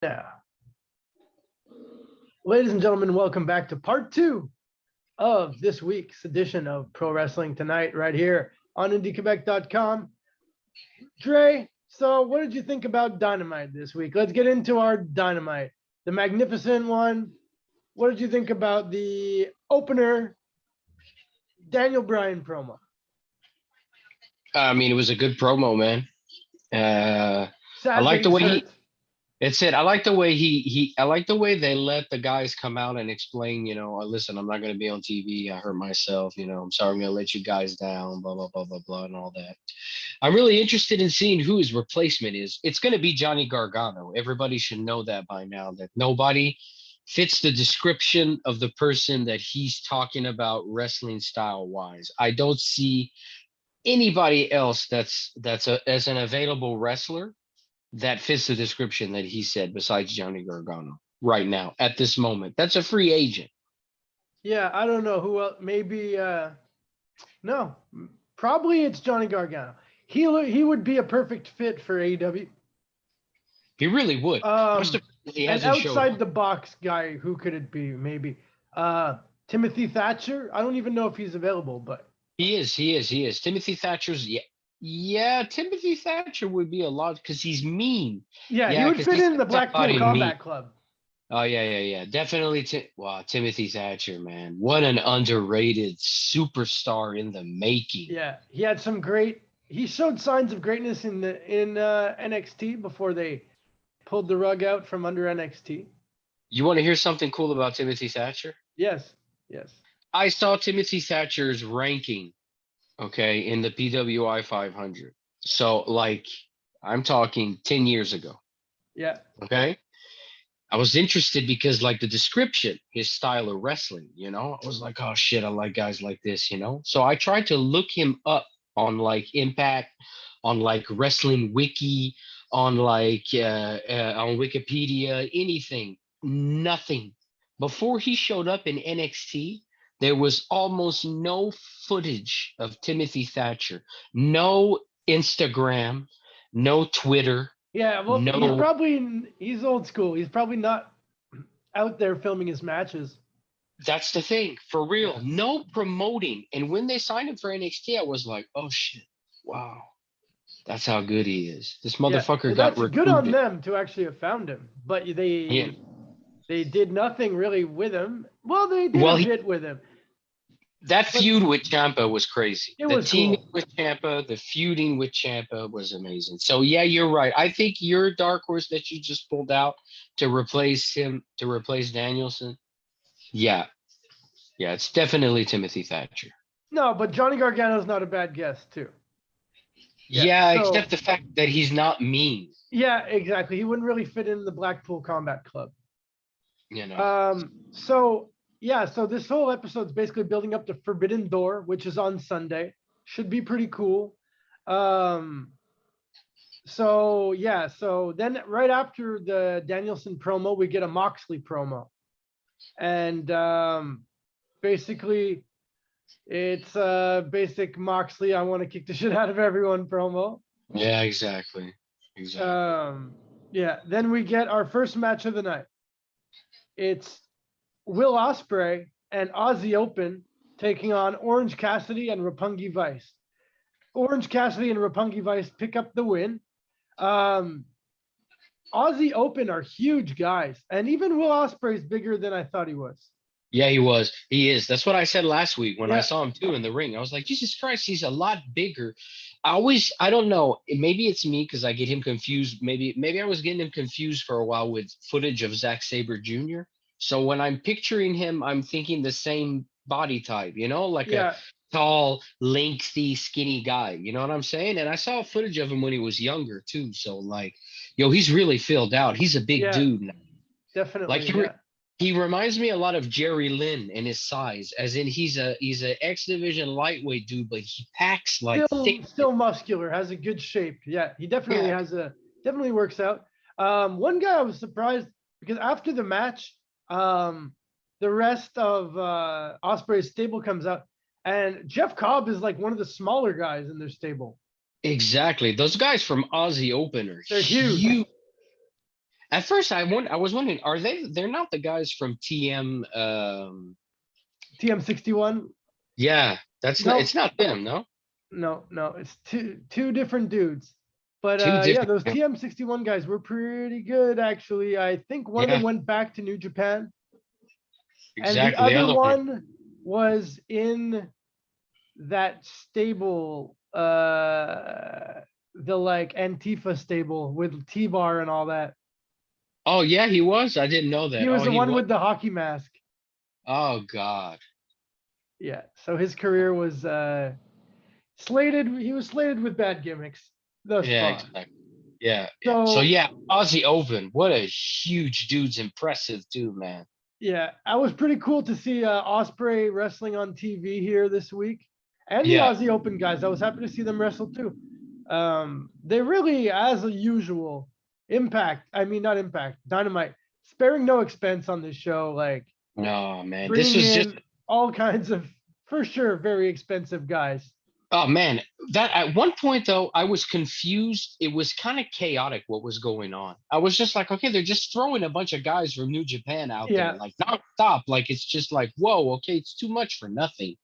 Yeah. Ladies and gentlemen, welcome back to part 2 of this week's edition of Pro Wrestling Tonight right here on IndieQuebec.com. Drey, so what did you think about Dynamite this week? Let's get into our Dynamite. The magnificent one. What did you think about the opener, Daniel Bryan promo? I mean, it was a good promo, man. I like the way I like the way I like the way they let the guys come out and explain, listen, I'm not going to be on TV. I hurt myself. I'm sorry. I'm going to let you guys down, blah, blah, blah, blah, blah, and all that. I'm really interested in seeing who his replacement is. It's going to be Johnny Gargano. Everybody should know that by now, that nobody fits the description of the person that he's talking about wrestling style wise. I don't see anybody else that's as an available wrestler that fits the description that he said besides Johnny Gargano right now at this moment. That's a free agent. Yeah, I don't know who else. Maybe no, probably it's Johnny Gargano. He would be a perfect fit for AEW. He really would. An outside the box guy, who could it be? Maybe Timothy Thatcher. I don't even know if he's available, but he is. Timothy Thatcher's yeah, Timothy Thatcher would be a lot because he's mean. Yeah, he would fit in the Blackpool Combat Club. Oh, yeah. Definitely. Timothy Thatcher, man. What an underrated superstar in the making. Yeah, he showed signs of greatness in NXT before they pulled the rug out from under NXT. You want to hear something cool about Timothy Thatcher? Yes. I saw Timothy Thatcher's ranking, in the PWI 500. So, I'm talking 10 years ago. Yeah. Okay. I was interested because, the description, his style of wrestling, I was like, oh, shit, I like guys like this, So I tried to look him up on, Impact, on, Wrestling Wiki, on, on Wikipedia, anything. Nothing. Before he showed up in NXT, there was almost no footage of Timothy Thatcher. No Instagram, no Twitter. Yeah, well, he's old school. He's probably not out there filming his matches. That's the thing, for real. Yeah. No promoting. And when they signed him for NXT, I was like, oh, shit, wow. That's how good he is. This motherfucker got recruited. Good on them to actually have found him. But they did nothing really with him. Well, they did a bit with him. That feud with Ciampa was crazy. The teaming with Ciampa, the feuding with Ciampa was amazing. So, yeah, you're right. I think your dark horse that you just pulled out to replace Danielson, yeah, it's definitely Timothy Thatcher. No, but Johnny Gargano's not a bad guess, too. Yeah, except the fact that he's not mean. Yeah, exactly. He wouldn't really fit in the Blackpool Combat Club. So this whole episode's basically building up to Forbidden Door, which is on Sunday. Should be pretty cool. So then right after the Danielson promo, we get a Moxley promo. And basically it's basic Moxley, I want to kick the shit out of everyone promo. Yeah, exactly. Then we get our first match of the night. It's Will Ospreay and Aussie Open taking on Orange Cassidy and Roppongi Vice. Orange Cassidy and Roppongi Vice pick up the win. Aussie Open are huge guys, and even Will Ospreay's bigger than I thought he was. Yeah, he was. He is. That's what I said last week when I saw him too in the ring. I was like, Jesus Christ, he's a lot bigger. I don't know. Maybe it's me because I get him confused. Maybe I was getting him confused for a while with footage of Zack Sabre Jr. So when I'm picturing him, I'm thinking the same body type, a tall, lengthy, skinny guy. You know what I'm saying? And I saw footage of him when he was younger too. So he's really filled out. He's a big dude now. Definitely. He reminds me a lot of Jerry Lynn in his size, as in he's a X Division lightweight dude, but he packs still muscular, has a good shape. Yeah, he definitely definitely works out. One guy I was surprised because after the match, the rest of Ospreay's stable comes out, and Jeff Cobb is one of the smaller guys in their stable. Exactly, those guys from Aussie Open are huge. At first, I was wondering, are they're not the guys from TM? TM61? Yeah, that's not. No, It's not them, no. no, it's two different dudes. But Two yeah, different. those TM61 guys were pretty good actually. I think one of them Yeah, went back to New Japan, and the exactly. The other other one. one was in that stable, the like Antifa stable with T-Bar and all that. Oh yeah, he was. I didn't know He that. was Oh, the he one was. with the hockey mask. Oh God. Yeah, so his career was slated. He was slated with bad gimmicks thus Yeah, far. exactly. Yeah, yeah. So So yeah, Ozzy Oven, what a huge dude's impressive too, man. yeah, that was pretty cool to see Osprey wrestling on TV here this week, and the Yeah, Aussie Open guys. I was happy to see them wrestle too. They really, as usual, Impact. I mean, not Impact. Dynamite, sparing no expense on this show, like no, man. This bringing was just. in all kinds of, for sure, very expensive guys. Oh man, that at one point though, I was confused. It was kind of chaotic what was going on. I was just like, okay, they're just throwing a bunch of guys from New Japan out there, Yeah, like non-stop. Like it's just like, whoa, okay, it's too much for nothing.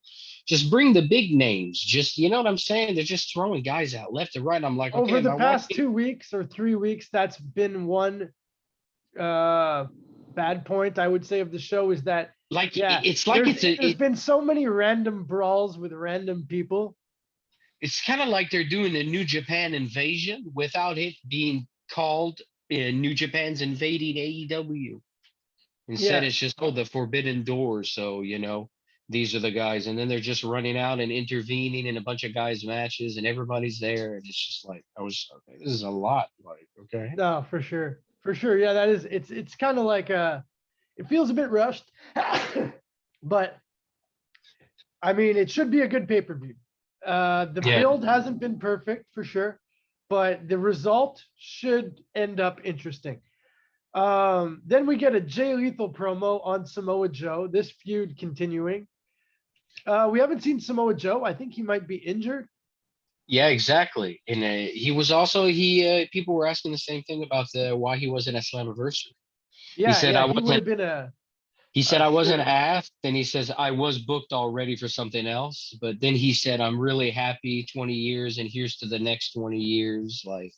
Just bring the big names. Just you know what I'm saying? They're just throwing guys out left and right. I'm like, okay, over am the I past watching? 2 weeks or 3 weeks, that's been one uh bad point I would say of the show is that Like yeah, it's like there's been so many random brawls with random people. it's kind of like they're doing a New Japan invasion without it being called New Japan's invading AEW. Instead, Yeah, it's just, oh, the forbidden door. So, these are the guys. And then they're just running out and intervening in a bunch of guys' matches and everybody's there. And it's just like, okay, this is a lot. Like, okay. no, for sure, for sure. Yeah, that is, it's kind of like it feels a bit rushed, but I mean it should be a good pay-per-view. The Yeah. build hasn't been perfect for sure, but the result should end up interesting. Then we get a Jay Lethal promo on Samoa Joe. This feud continuing. We haven't seen Samoa Joe. I think he might be injured. Yeah, exactly. And people were asking the same thing about why he wasn't at Slammiversary. He Yeah, said, yeah, I he would wasn't, have been he said, a I wasn't shoe-in. asked. And he says, I was booked already for something else. But then he said, I'm really happy 20 years and here's to the next 20 years. Like,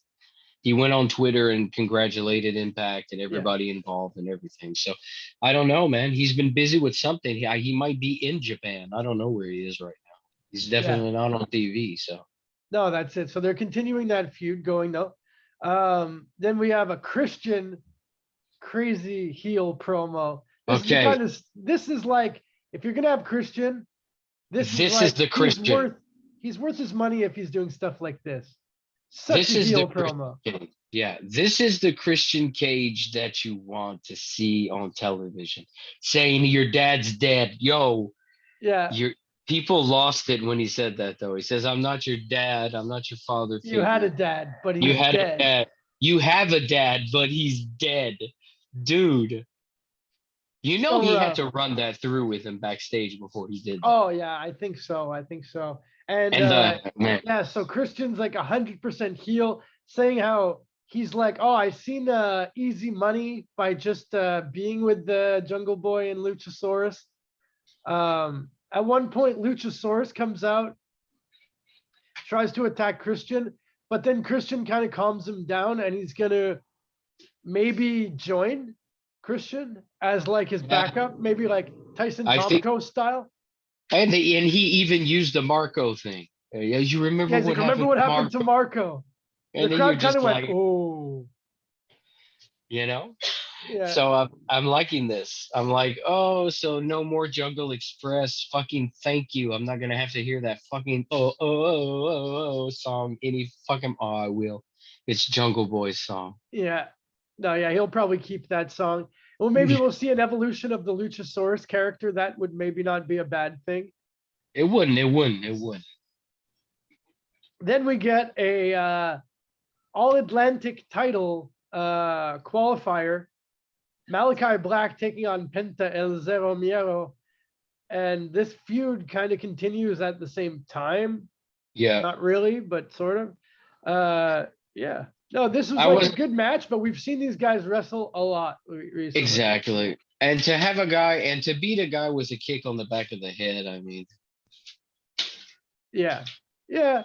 he went on Twitter and congratulated Impact and Yeah, everybody involved and everything. So I don't know, man. He's been busy with something. He might be in Japan. I don't know where he is right now. He's yeah. definitely not on TV. So No, that's it. So they're continuing that feud going though. Then we have a Christian crazy heel promo. This is the okay, kind of this is like if you're gonna have Christian, this is this is like the Christian. he's worth his money if he's doing stuff like this. Such a This is the heel Christian promo. Cage. Yeah, this is the Christian Cage that you want to see on television, saying your dad's dead. Yo, Yeah, your people lost it when he said that though. He says, I'm not your dad, I'm not your father you had a figure. dad, but You he's had a dead. dad. You have a dad, but he's dead. Dude, So he had rough. to run that through with him backstage before he did that. Oh yeah, I think so. I think so. And And man, yeah, so Christian's like 100% heel, saying how he's like, oh, I seen easy money by just being with the Jungle Boy and Luchasaurus. At one point, Luchasaurus comes out, tries to attack Christian, but then Christian kind of calms him down, and he's gonna maybe join Christian as like his yeah, backup, maybe like Tyson I think, Tomko style. and he even used the Marco thing. Yeah, you remember Yeah, he's like, what remember happened what to happened to Marco? Marco? The And then you're crowd kind of just went, like, oh, you know. yeah, So I'm liking this. I'm like, oh, so no more Jungle Express. Fucking thank you. I'm not gonna have to hear that fucking song any fucking. Oh, I will. It's Jungle Boy's song. yeah. No, yeah, he'll probably keep that song. Well, maybe we'll see an evolution of the Luchasaurus character. That would maybe not be a bad thing. It wouldn't. It wouldn't. It wouldn't. Then we get a All Atlantic title qualifier. Malachi Black taking on Penta El Zero Miero. And this feud kind of continues at the same time. Yeah. Not really, but sort of. Yeah. No, this was I like was a good match, but we've seen these guys wrestle a lot recently. exactly. And to have a guy and to beat a guy with a kick on the back of the head, I mean, Yeah. Yeah.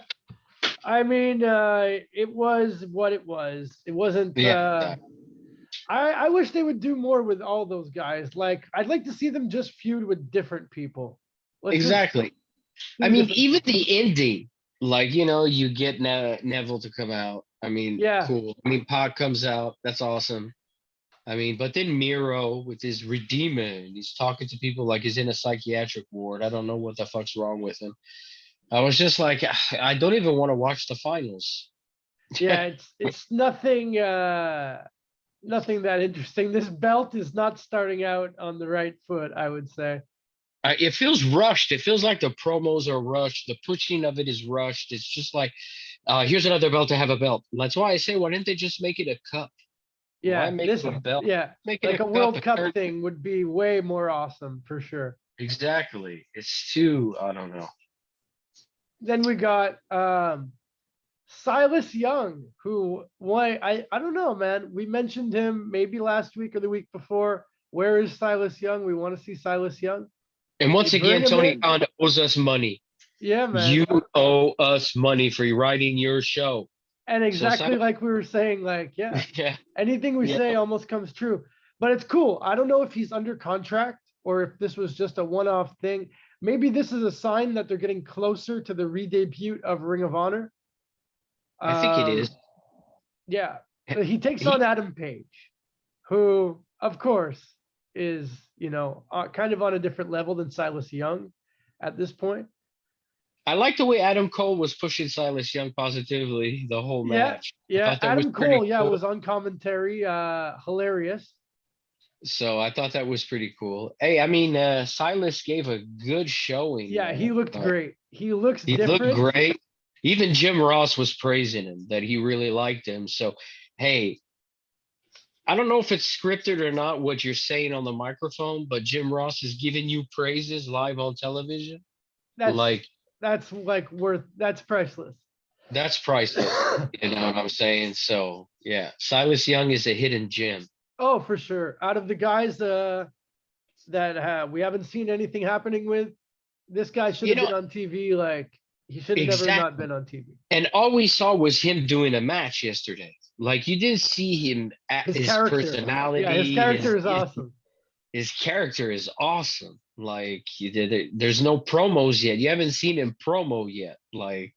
I mean, it was what it was. It wasn't yeah, I wish they would do more with all those guys. Like, I'd like to see them just feud with different people. Let's just exactly. I do mean, different even people. the ending, like, you get Neville to come out. I mean, Yeah. cool. I mean, Pac comes out. That's awesome. I mean, but then Miro with his redeemer, and he's talking to people like he's in a psychiatric ward. I don't know what the fuck's wrong with him. I was just like, I don't even want to watch the finals. Yeah, it's nothing nothing that interesting. This belt is not starting out on the right foot, I would say. It feels rushed. It feels like the promos are rushed. The pushing of it is rushed. It's just like, here's another belt to have a belt. That's why I say, why didn't they just make it a cup? Why Yeah, make this it a belt? yeah, Make it like a a cup. World Cup thing would be way more awesome for sure. Exactly. It's too, I don't know. Then we got Silas Young, who why I don't know, man. We mentioned him maybe last week or the week before. Where is Silas Young? We want to see Silas Young. And They once bring again, him Tony in. Khan owes us money. Yeah, You man. owe us money for writing your show. And So exactly Simon, like we were saying, like, yeah, yeah, anything we yeah. say almost comes true. But it's cool. I don't know if he's under contract or if this was just a one-off thing. Maybe this is a sign that they're getting closer to the re-debut of Ring of Honor. I think it is. Yeah. He takes He, on Adam Page, who, of course, is, kind of on a different level than Silas Young at this point. I like the way Adam Cole was pushing Silas Young positively the whole Yeah. match. I Yeah. thought that was Adam pretty Cole, yeah, cool. was on commentary. Hilarious. So I thought that was pretty cool. Hey, I mean, Silas gave a good showing, Yeah, he man. looked great. He looks He looked different. great. Even Jim Ross was praising him, that he really liked him. So, hey, I don't know if it's scripted or not what you're saying on the microphone, but Jim Ross is giving you praises live on television. That's Like, that's like that's priceless. that's priceless. You know what I'm saying? So, yeah, Silas Young is a hidden gem. Oh, for sure. Out of the guys that we haven't seen anything happening with, this guy should You have know, been on TV. Like, he should have never not exactly. been on TV. And all we saw was him doing a match yesterday. Like, you didn't see him at His his character. Yeah, his personality, character is awesome. his character is awesome. Like, you did it. There's no promos yet. You haven't seen him promo yet. Like,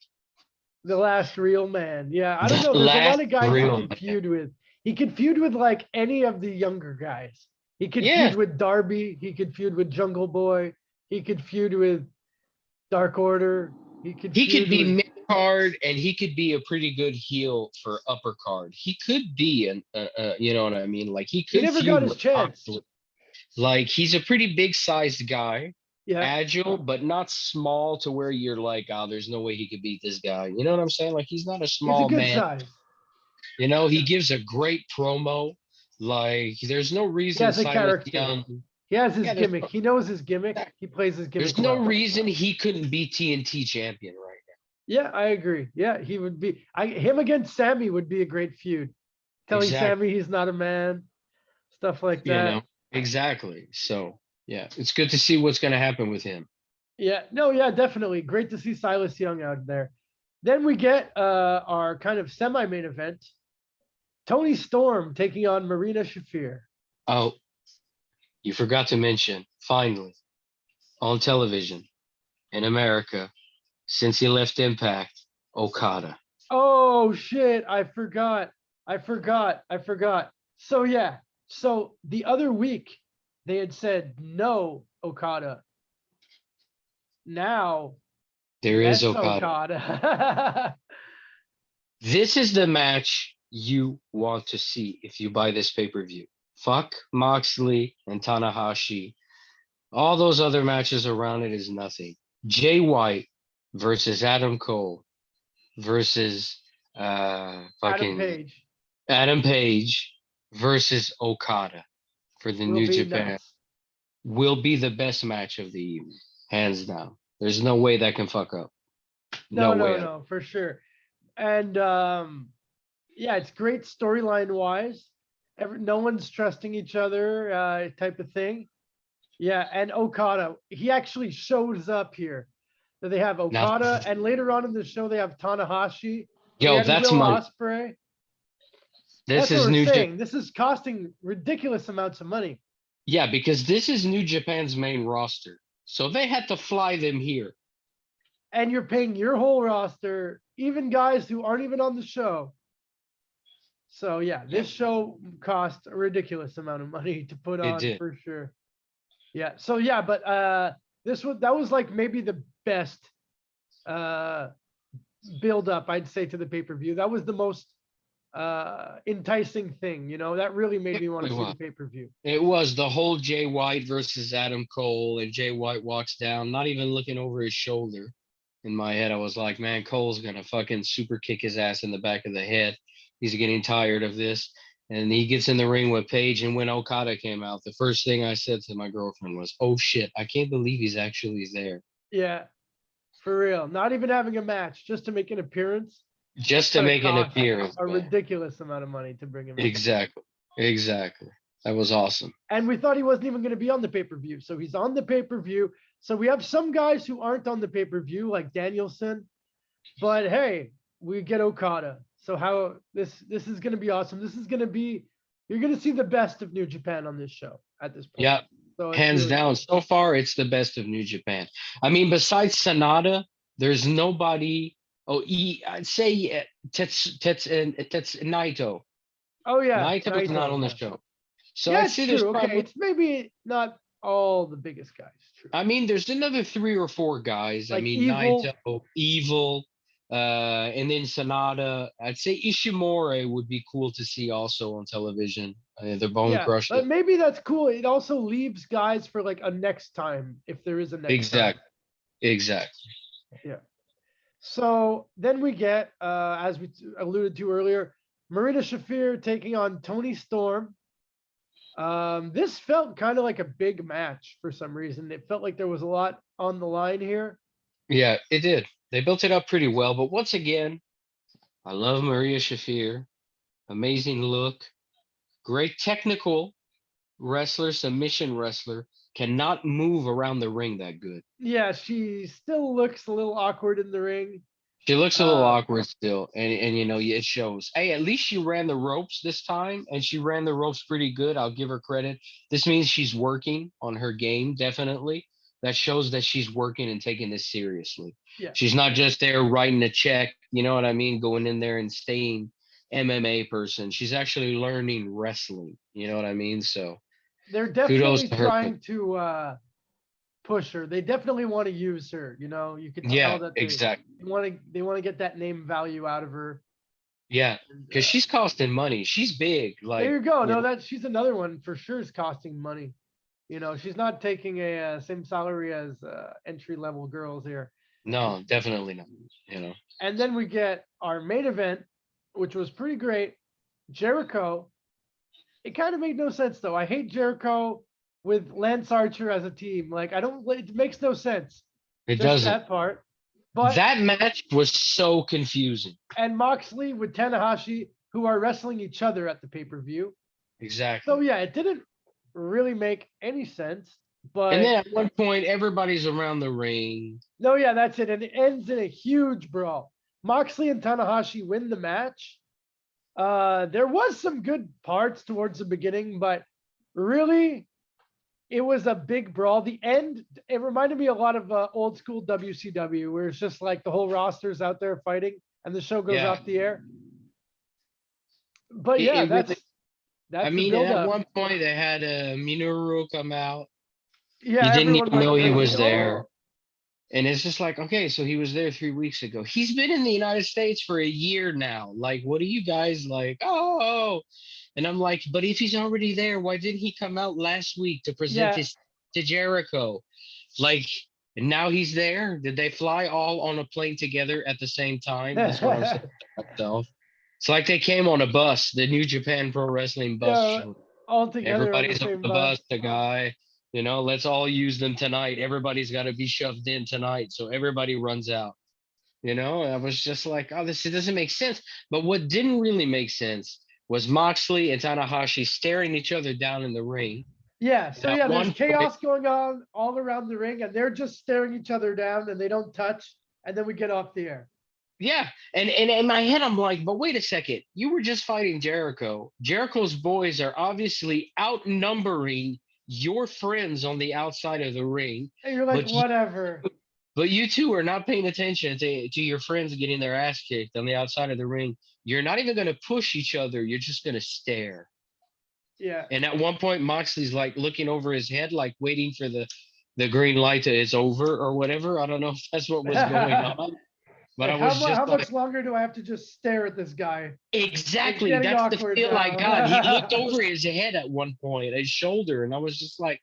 The last real man. Yeah, I don't the know. There's a lot last of guys he real could man. feud with. He could feud with like any of the younger guys. He could Yeah, feud with Darby. He could feud with Jungle Boy. He could feud with Dark Order. He could he could feud be with. mid card and he could be a pretty good heel for upper card. He could be you know what I mean? Like, he He could never got feud his with chance. Moxley. Like, he's a pretty big sized guy, Yeah, agile, but not small to where you're like, oh, there's no way he could beat this guy. You know what I'm saying? Like, he's not a he's a small good man. size. He Yeah. gives a great promo. Like, there's no He reason has a Silas character. Young. He has his Yeah, gimmick. He knows his gimmick. He plays his there's gimmick no well. reason he couldn't be TNT champion right Yeah, I agree. Yeah, he would be. Him against Sammy would be a great feud. now. Telling Exactly. Sammy he's not a man, stuff like You that. know, exactly. So, yeah, it's good to see what's going to happen with him. Yeah, no, yeah, definitely. Great to see Silas Young out there. Then we get our kind of semi-main event. Tony Storm taking on Marina Shafir. Oh, you forgot to mention, finally, on television in America, since he left Impact, Okada. Oh shit, I forgot. I forgot. I forgot. So yeah. So the other week they had said no Okada. Now, There is yes Okada. Okada. This is the match you want to see if you buy this pay-per-view. Fuck Moxley and Tanahashi. All those other matches around it is nothing. Jay White versus Adam Cole versus Adam fucking Page Adam Page versus Okada for the will New be Japan nuts. will be the best match of the evening, hands down. There's no way that can fuck up. No, No way. no, no, for sure. And Yeah, it's great storyline wise. No one's trusting each other, type of thing. Yeah, and Okada, he actually shows up here. So they have Now, Okada, and later on in the show they have Tanahashi. They yo, had that's Will money. Ospreay. This That's what is we're New Japan. saying. This is costing ridiculous amounts of money, Yeah, because this is New Japan's main roster. So they had to fly them here. and you're paying your whole roster, even guys who aren't even on the show. So yeah, this show cost a ridiculous amount of money to put It on did. for sure. Yeah. So yeah, but that was like maybe the best build up, I'd say, to the pay-per-view. That was the most enticing thing, that really made It me want to really see the was. pay-per-view. It was the whole Jay White versus Adam Cole, and Jay White walks down, not even looking over his shoulder. In my head, I was like, man, Cole's gonna fucking super kick his ass in the back of the head. He's getting tired of this. And he gets in the ring with Paige, and when Okada came out, the first thing I said to my girlfriend was, "Oh shit, I can't believe he's actually there." Yeah, for real. Not even having a match, just to make an appearance. Just to Gonna make an cost appearance, a man. ridiculous amount of money to bring him in. Exactly. Exactly. That was awesome. And we thought he wasn't even going to be on the pay-per-view. So he's on the pay-per-view. So we have some guys who aren't on the pay-per-view, like Danielson. But hey, we get Okada. So how this is going to be awesome. This is going to be, you're going to see the best of New Japan on this show at this point. Yeah. So Hands really down. So far, it's the best of New Japan. I mean, besides Sonata, there's nobody. Oh, I'd say Tets Naito. Oh yeah, Naito's not Naito. on the Yeah, show. So yeah, I'd it's say there's true. Okay, probably, it's maybe not all the biggest guys. True. I mean, there's another 3 or 4 guys. I Like mean, Evil. Naito, Evil, and then Sonata. I'd say Ishimori would be cool to see also on television. The Bone Yeah, Crusher. but maybe that's cool. It also leaves guys for like a next time, if there is a next time. Exactly. Exactly. Yeah. So then we get, as we alluded to earlier, Marina Shafir taking on Tony Storm. This felt kind of like a big match for some reason. It felt like there was a lot on the line here. Yeah, it did. They built it up pretty well. But once again, I love Maria Shafir. Amazing look. Great technical wrestler, submission wrestler. Cannot move around the ring that good. Yeah, she still looks a little awkward in the ring. She looks a little awkward still, and it shows. Hey, at least she ran the ropes this time, and she ran the ropes pretty good. I'll give her credit. This means she's working on her game, definitely. That shows that she's working and taking this seriously. Yeah. She's not just there writing a check, you know what I mean, going in there and staying MMA person. She's actually learning wrestling, you know what I mean? So they're kudos definitely to her. trying to push her. They definitely want to use her. You can Yeah, tell that exactly. they want to get that name value out of her. Yeah, because she's costing money. She's big. Like, there you go. No, she's another one for sure is costing money. She's not taking a same salary as entry level girls here. No, definitely not. And then we get our main event, which was pretty great. Jericho. It kind of made no sense though. I hate Jericho with Lance Archer as a team. Like it makes no sense. It Just doesn't. that part. But that match was so confusing. And Moxley with Tanahashi, who are wrestling each other at the pay-per-view. Exactly. So yeah, it didn't really make any sense. But and then at one point, everybody's around the ring. No, yeah, that's it. And it ends in a huge brawl. Moxley and Tanahashi win the match. There was some good parts towards the beginning, but really, it was a big brawl. The end, it reminded me a lot of old school WCW, where it's just like the whole roster's out there fighting and the show goes off the air. But that's I mean, at one point they had Minoru come out. Yeah, you didn't even know he was there. And it's just like, okay, so he was there 3 weeks ago. He's been in the United States for a year now. Like, what are you guys like? Oh, and I'm like, but if he's already there, why didn't he come out last week to present his to Jericho? Like, and now he's there. Did they fly all on a plane together at the same time? That's what I'm saying to myself. It's like they came on a bus, the New Japan Pro Wrestling bus. All together. Everybody's on the bus, the guy. Let's all use them tonight. Everybody's got to be shoved in tonight. So everybody runs out. You know, I was just like, oh, this doesn't make sense. But what didn't really make sense was Moxley and Tanahashi staring each other down in the ring. Yeah. And So at yeah, there's one point, chaos going on all around the ring, and they're just staring each other down, and they don't touch, and then we get off the air. yeah, and in my head, I'm like, but wait a second, you were just fighting Jericho. Jericho's boys are obviously outnumbering your friends on the outside of the ring, And you're like, but whatever. but you two are not paying attention to your friends getting their ass kicked on the outside of the ring. You're not even going to push each other. You're just going to stare. Yeah. And at one point, Moxley's like looking over his head, like waiting for the green light to it's over or whatever. I don't know if that's what was going on, but Like I was just how like, much longer do I have to just stare at this guy? It's exactly. getting That's the awkward feel I got. He looked now. over his head at one point, his shoulder, and I was just like,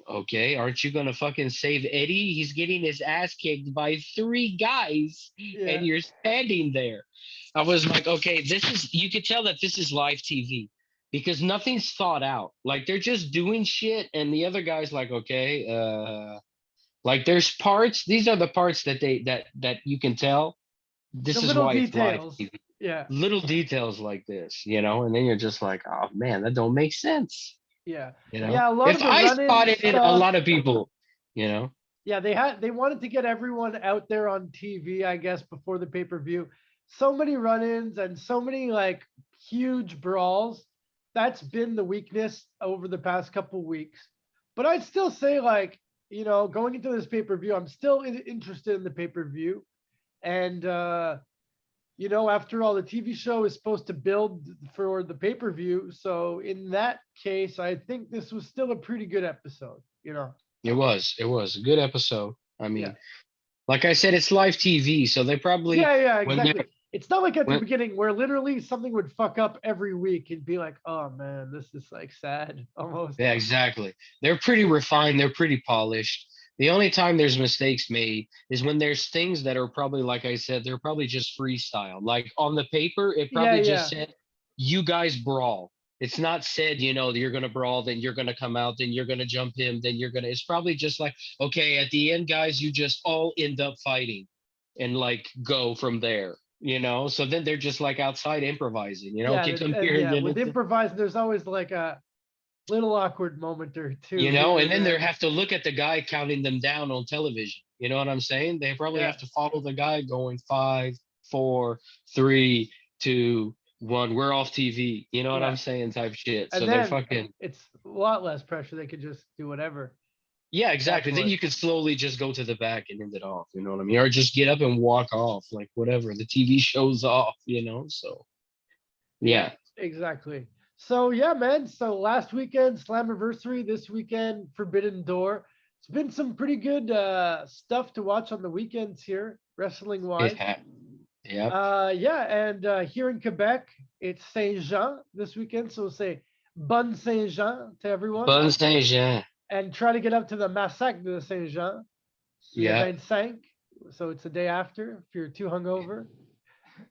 okay, aren't you gonna fucking save Eddie? He's getting his ass kicked by 3 guys, Yeah. and you're standing there. I was like, okay, this is you could tell that this is live TV because nothing's thought out. Like they're just doing shit, and the other guy's like, okay, like there's parts, these are the parts that that you can tell. The This is little why it's live details. TV. Yeah. Little details like this, and then you're just like, oh man, that don't make sense. Yeah. You know, Yeah. A lot of if the I run-in spotted it, a stuff. lot of people, you know, Yeah, they wanted to get everyone out there on TV, I guess, before the pay-per-view. So many run-ins and so many like huge brawls. That's been the weakness over the past couple weeks. But I'd still say like, going into this pay-per-view, I'm still interested in the pay-per-view. And after all, the TV show is supposed to build for the pay-per-view. So in that case, I think this was still a pretty good episode. it was a good episode. I Yeah. mean, like I said, it's live TV, so they probably Yeah, when they exactly. It's not like at the when beginning where literally something would fuck up every week and be like, oh man, this is like sad almost. yeah, exactly. They're pretty refined. They're pretty polished. The only time there's mistakes made is when there's things that are probably, like I said, they're probably just freestyle. Like on the paper, it Yeah, probably just yeah. said, you guys brawl. It's not said, you're going to brawl, then you're going to come out, then you're going to jump him, then you're going to, it's probably just like, okay, at the end, guys, you just all end up fighting and like go from there. So then they're just like outside improvising, Yeah, okay, come and here, and yeah, then with improvising, there's always like a little awkward moment or two here and and then they there. have to look at the guy counting them down on television. You know what I'm saying? They probably Yeah. have to follow the guy going 5, 4, 3, 2, 1. We're off TV. You know what I'm Yeah. saying? Type shit. And So they're then fucking it's a lot less pressure. They could just do whatever yeah, at that exactly. Then point. you could slowly just go to the back and end it off. You know what I mean? Or just get up and walk off, like whatever. The TV show's off. So Yeah, yeah. exactly. So yeah, man. So last weekend, Slammiversary, this weekend, Forbidden Door. It's been some pretty good stuff to watch on the weekends here, wrestling wise. Yeah. Yep. Yeah, and here in Quebec, it's Saint Jean this weekend. So we'll say Bonne Saint Jean to everyone. Bon Saint-Jean. And try to get up to the Massacre de Saint Jean, le Yeah. 25. So it's the day after if you're too hungover.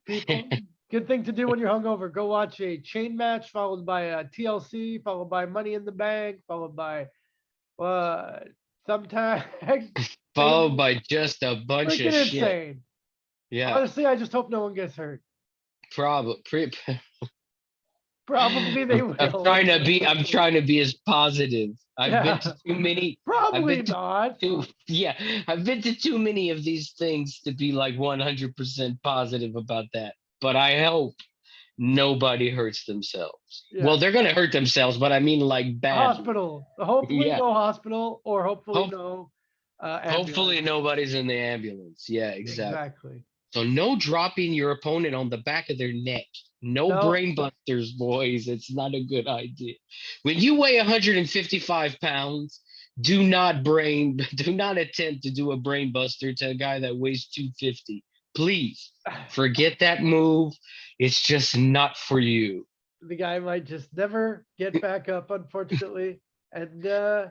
People, good thing to do when you're hungover. Go watch a chain match followed by a TLC, followed by Money in the Bank, followed by sometimes Followed by just a bunch of freaking shit. insane. Yeah. Honestly, I just hope no one gets hurt. Probably. Probably they will. I'm trying to be as positive. I've been to too many. Probably not. I've been to too many of these things to be like 100% positive about that. But I hope nobody hurts themselves. Yeah. Well, they're gonna hurt themselves, but I mean like bad. Hospital. Hopefully no hospital, or hopefully no. Hopefully nobody's in the ambulance. Yeah, exactly. So no dropping your opponent on the back of their neck. No brain busters, boys. It's not a good idea. When you weigh 155 pounds, do not attempt to do a brain buster to a guy that weighs 250. Please forget that move. It's just not for you. The guy might just never get back up, unfortunately. And yeah,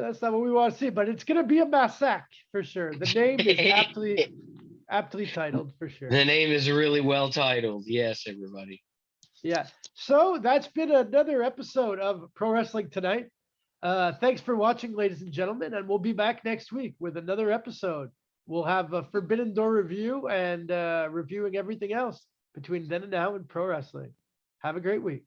that's not what we want to see. But it's gonna be a massacre for sure. The name is aptly titled for sure. The name is really well titled. Yes, everybody. Yeah. So that's been another episode of Pro Wrestling Tonight. Thanks for watching, ladies and gentlemen, and we'll be back next week with another episode we'll have a Forbidden Door review and reviewing everything else between then and now in pro wrestling. Have a great week.